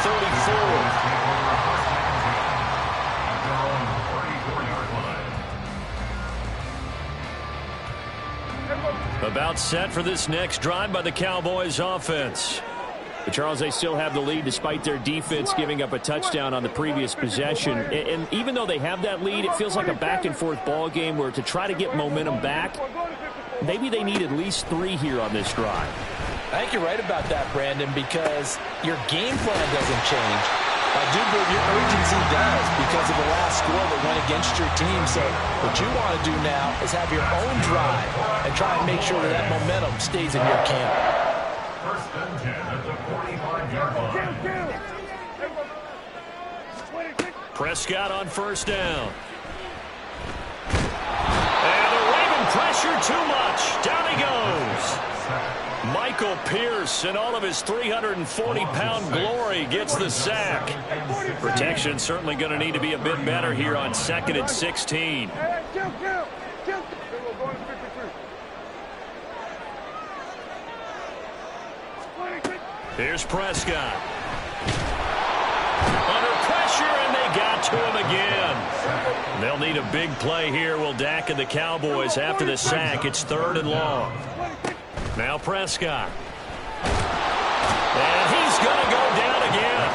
34. About set for this next drive by the Cowboys offense. But Charles, they still have the lead despite their defense giving up a touchdown on the previous possession. And even though they have that lead, it feels like a back-and-forth ball game where to try to get momentum back, maybe they need at least 3 here on this drive. I think you're right about that, Brandon, because your game plan doesn't change. I do believe your urgency does because of the last score that went against your team. So what you want to do now is have your own drive and try and make sure that that momentum stays in your camp. First and 10 at the 45-yard line. Prescott on first down. And the Raven pressure too much. Down he goes. Michael Pierce in all of his 340-pound glory gets the sack. Protection certainly going to need to be a bit better here on 2nd and 16. Here's Prescott. Under pressure, and they got to him again. They'll need a big play here, will Dak and the Cowboys after the sack. It's 3rd and long. Now Prescott. And he's going to go down again.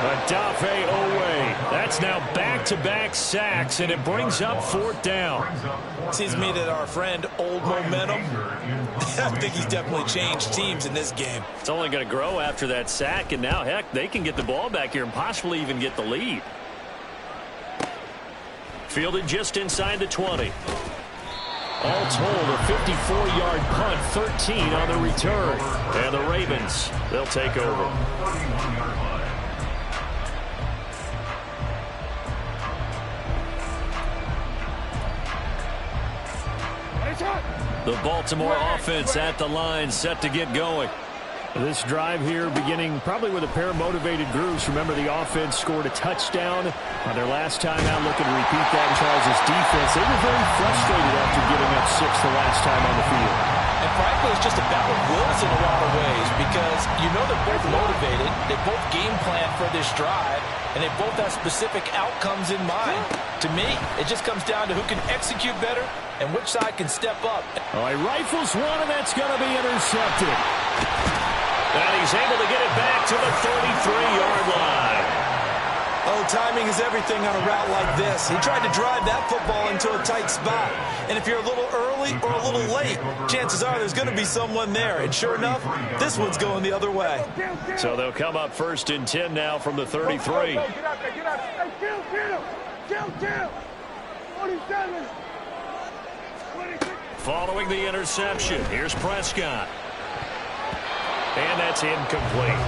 Odafe Oweh. That's now back-to-back sacks, and it brings up 4th down. Seems to me that our friend, Old Momentum, I think he's definitely changed teams in this game. It's only going to grow after that sack, and now, heck, they can get the ball back here and possibly even get the lead. Fielded just inside the 20. All told, a 54-yard punt, 13 on the return. And the Ravens, they'll take over. The Baltimore offense at the line, set to get going. This drive here beginning probably with a pair of motivated groups. Remember, the offense scored a touchdown on their last time out. Looking to repeat that in Charles' defense. They were very frustrated after giving up 6 the last time on the field. And frankly, it's just a battle of wills in a lot of ways because you know they're both motivated. They both game plan for this drive, and they both have specific outcomes in mind. To me, it just comes down to who can execute better and which side can step up. All right, rifles one, and that's going to be intercepted. And he's able to get it back to the 33-yard line. Oh, timing is everything on a route like this. He tried to drive that football into a tight spot. And if you're a little early or a little late, chances are there's going to be someone there. And sure enough, this one's going the other way. So they'll come up 1st and 10 now from the 33. Following the interception, here's Prescott. And that's incomplete.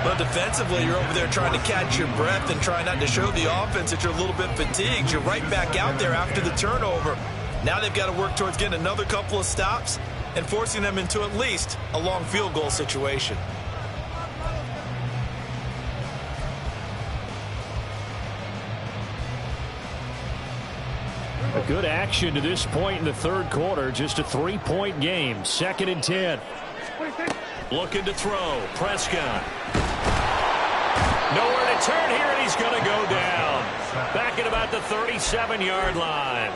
But defensively, you're over there trying to catch your breath and try not to show the offense that you're a little bit fatigued. You're right back out there after the turnover. Now they've got to work towards getting another couple of stops and forcing them into at least a long field goal situation. A good action to this point in the 3rd quarter. Just a 3-point game. 2nd and 10. Looking to throw. Prescott. Nowhere to turn here, and he's going to go down. Back at about the 37-yard line.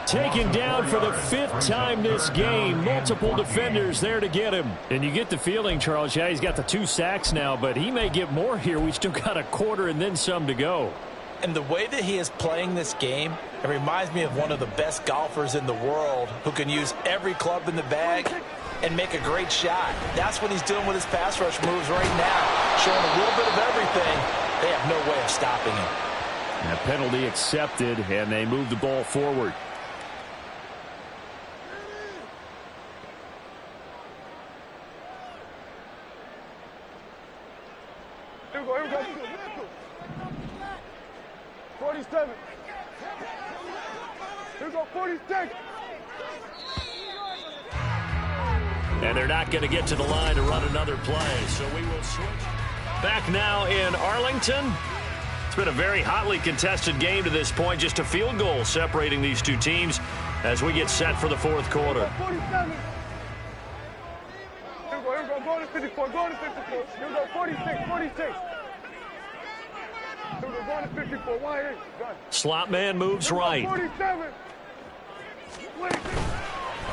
Taken down for the 5th time this game. Multiple defenders there to get him. And you get the feeling, Charles, yeah, he's got the 2 sacks now, but he may get more here. We still got a quarter and then some to go. And the way that he is playing this game, it reminds me of one of the best golfers in the world who can use every club in the bag and make a great shot. That's what he's doing with his pass rush moves right now, showing a little bit of everything. They have no way of stopping him. And a penalty accepted, and they move the ball forward. Here we go. 47. Here we go, 46. And they're not going to get to the line to run another play, so we will switch. Back now in Arlington. It's been a very hotly contested game to this point. Just a field goal separating these two teams as we get set for the 4th quarter. 47. Here we go, go to 54, go to 54. Here we go, 46. Going to 54. Wide eight. Done. Slot man moves right. 47.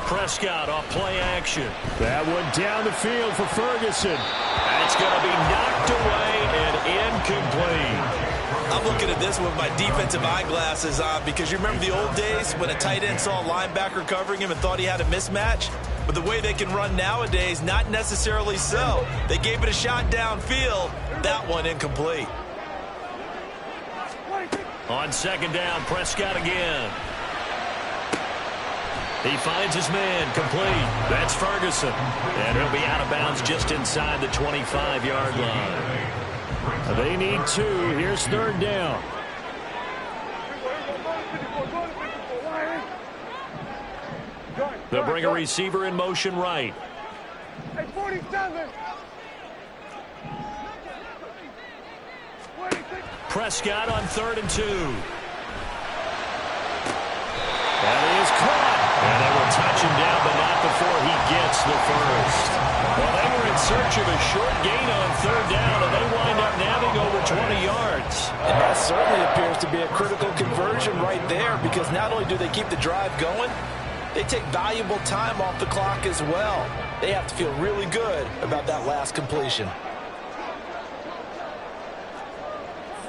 Prescott off play action. That one down the field for Ferguson. That's going to be knocked away and incomplete. I'm looking at this with my defensive eyeglasses on because you remember the old days when a tight end saw a linebacker covering him and thought he had a mismatch? But the way they can run nowadays, not necessarily so. They gave it a shot downfield. That one incomplete. On second down, Prescott again. He finds his man, complete. That's Ferguson. And he'll be out of bounds just inside the 25-yard line. They need two. Here's third down. They'll bring a receiver in motion right. Hey, 47. Prescott on 3rd and 2. That is caught. And they will touch him down, but not before he gets the first. Well, they were in search of a short gain on 3rd down, and they wind up nabbing over 20 yards. And that certainly appears to be a critical conversion right there because not only do they keep the drive going, they take valuable time off the clock as well. They have to feel really good about that last completion.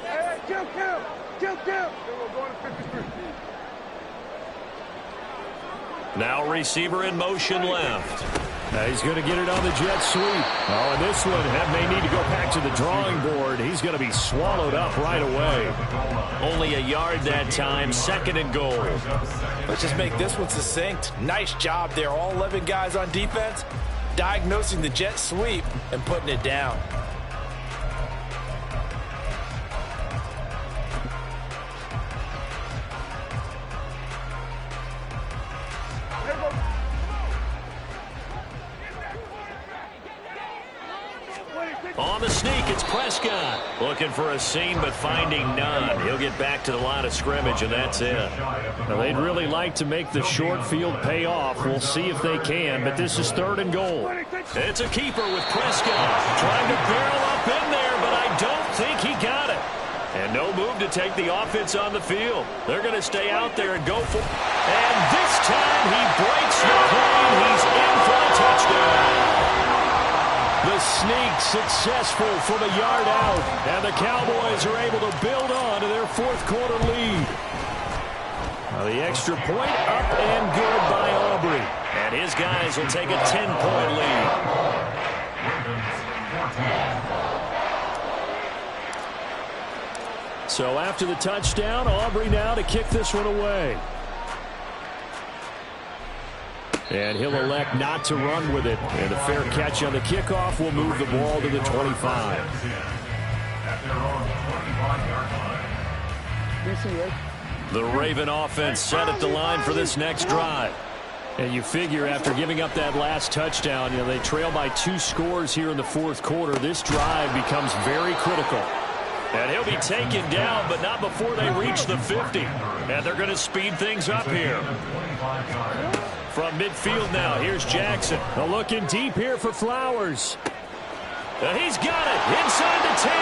Hey, kill. We're going to 53. Now receiver in motion left. Now he's going to get it on the jet sweep. Oh, and this one may need to go back to the drawing board. He's going to be swallowed up right away. Only a yard that time, 2nd and goal. Let's just make this one succinct. Nice job there. All 11 guys on defense diagnosing the jet sweep and putting it down. On the sneak, it's Prescott. Looking for a seam, but finding none. He'll get back to the line of scrimmage, and that's it. Now, they'd really like to make the short field pay off. We'll see if they can, but this is 3rd and goal. It's a keeper with Prescott. Trying to barrel up in there, but I don't think he got it. And no move to take the offense on the field. They're going to stay out there and go for it. And this time he breaks the plane. He's in for a touchdown. The sneak successful from a yard out, and the Cowboys are able to build on to their 4th quarter lead. Now the extra point up and good by Aubrey. And his guys will take a 10-point lead. So after the touchdown, Aubrey now to kick this one away. And he'll elect not to run with it. And a fair catch on the kickoff will move the ball to the 25. The Raven offense set at the line for this next drive. And you figure after giving up that last touchdown, they trail by 2 scores here in the 4th quarter. This drive becomes very critical. And he'll be taken down, but not before they reach the 50. And they're going to speed things up here. From midfield now, here's Jackson. Looking deep here for Flowers. He's got it inside the 10.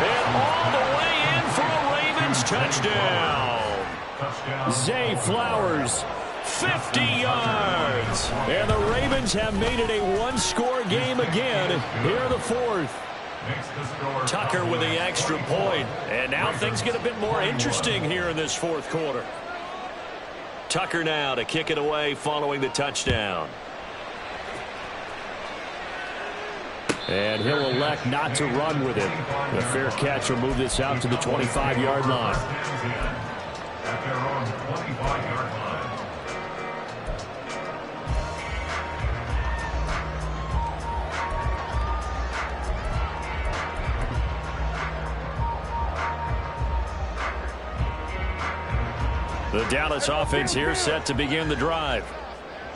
And all the way in for a Ravens touchdown. Zay Flowers, 50 yards. And the Ravens have made it a 1-score game again here in the 4th. Tucker with the extra point. And now things get a bit more interesting here in this 4th quarter. Tucker now to kick it away following the touchdown. And he'll elect not to run with it. A fair catch will move this out to the 25-yard line. At their own 25-yard line. The Dallas offense here set to begin the drive.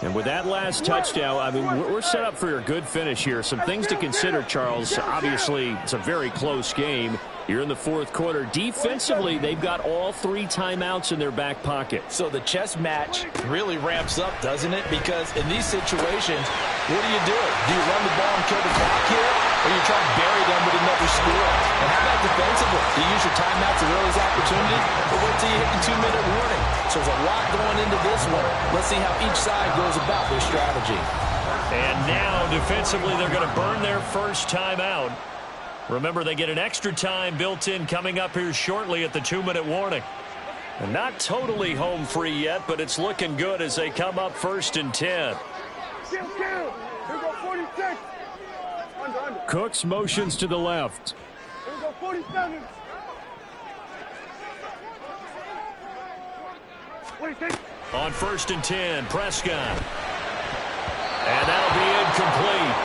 And with that last touchdown, I mean, we're set up for a good finish here. Some things to consider, Charles. Obviously, it's a very close game. You're in the 4th quarter. Defensively, they've got all 3 timeouts in their back pocket. So the chess match really ramps up, doesn't it? Because in these situations, what do? Do you run the ball and kill the clock here? or you try to bury them with another score. And how about defensively? Do you use your timeouts at early opportunity, or wait till you hit the 2-minute warning? So there's a lot going into this one. Let's see how each side goes about their strategy. And now, defensively, they're going to burn their first timeout. Remember, they get an extra time built in coming up here shortly at the 2-minute warning. And not totally home free yet, but it's looking good as they come up 1st and 10. Here we go, 46. Under. Cooks motions to the left. Here we go, 47. 46. On 1st and 10, Prescott. And that'll be incomplete.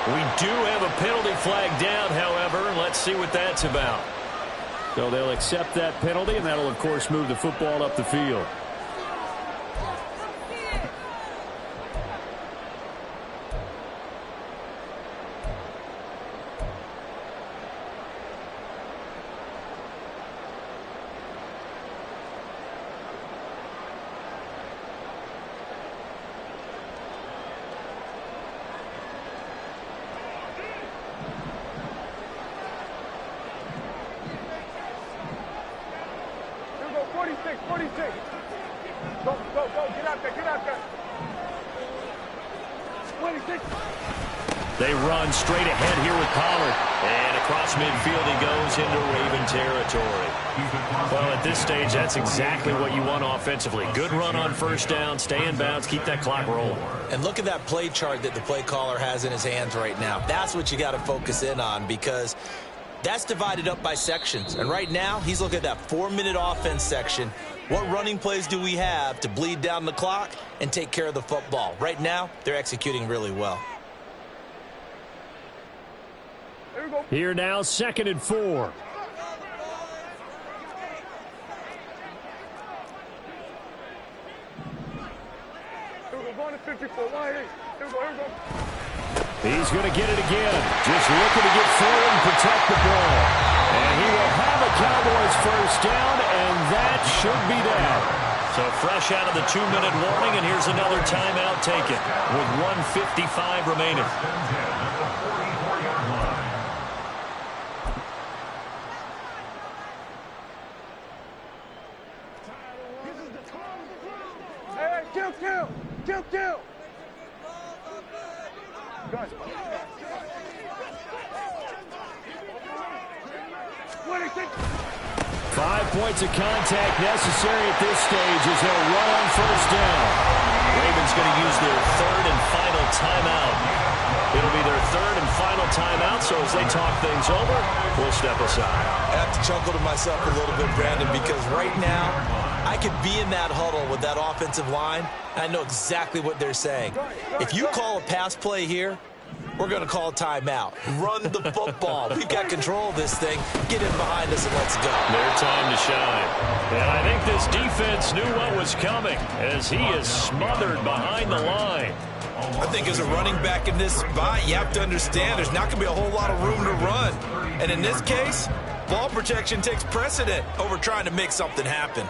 We do have a penalty flag down, however. Let's see what that's about. So they'll accept that penalty, and that'll, of course, move the football up the field. They run straight ahead here with Pollard. And across midfield he goes into Raven territory. Well, at this stage, that's exactly what you want offensively. Good run on 1st down, stay in bounds, keep that clock rolling. And look at that play chart that the play caller has in his hands right now. That's what you got to focus in on, because that's divided up by sections. And right now, he's looking at that 4-minute offense section. What running plays do we have to bleed down the clock and take care of the football? Right now, they're executing really well. Here now, 2nd and 4. Here we go, going to 54. Here we go. He's going to get it again. Just looking to get forward and protect the ball. And he will have a Cowboys 1st down, and that should be down. So fresh out of the 2-minute warning, and here's another timeout taken with 1:55 remaining. Kill. Good. 26. 5 points of contact necessary at this stage as they'll run on 1st down. Ravens going to use their 3rd and final timeout. It'll be their 3rd and final timeout, so as they talk things over, we'll step aside. I have to chuckle to myself a little bit, Brandon, because right now, I could be in that huddle with that offensive line. I know exactly what they're saying. If you call a pass play here, we're going to call a timeout. Run the football. We've got control of this thing. Get in behind us and let's go. Their time to shine. And I think this defense knew what was coming as he is smothered behind the line. I think as a running back in this spot, you have to understand there's not going to be a whole lot of room to run. And in this case, ball protection takes precedent over trying to make something happen.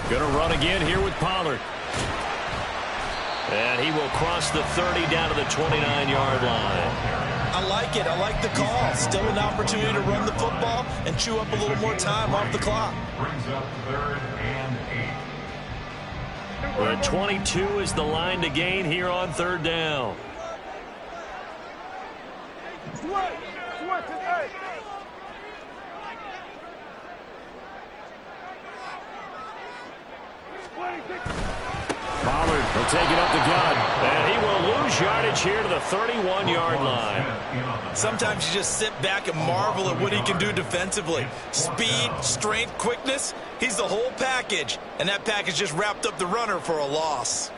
Going to run again here with Pollard. And he will cross the 30 down to the 29-yard line. I like it. I like the call. Still an opportunity to run the football and chew up a little more time off the clock. Brings up 3rd and 8. The 22 is the line to gain here on 3rd down. Pollard will take it up the gut, and he will lose yardage here to the 31-yard line. Sometimes you just sit back and marvel at what he can do defensively. Speed, strength, quickness, he's the whole package, and that package just wrapped up the runner for a loss.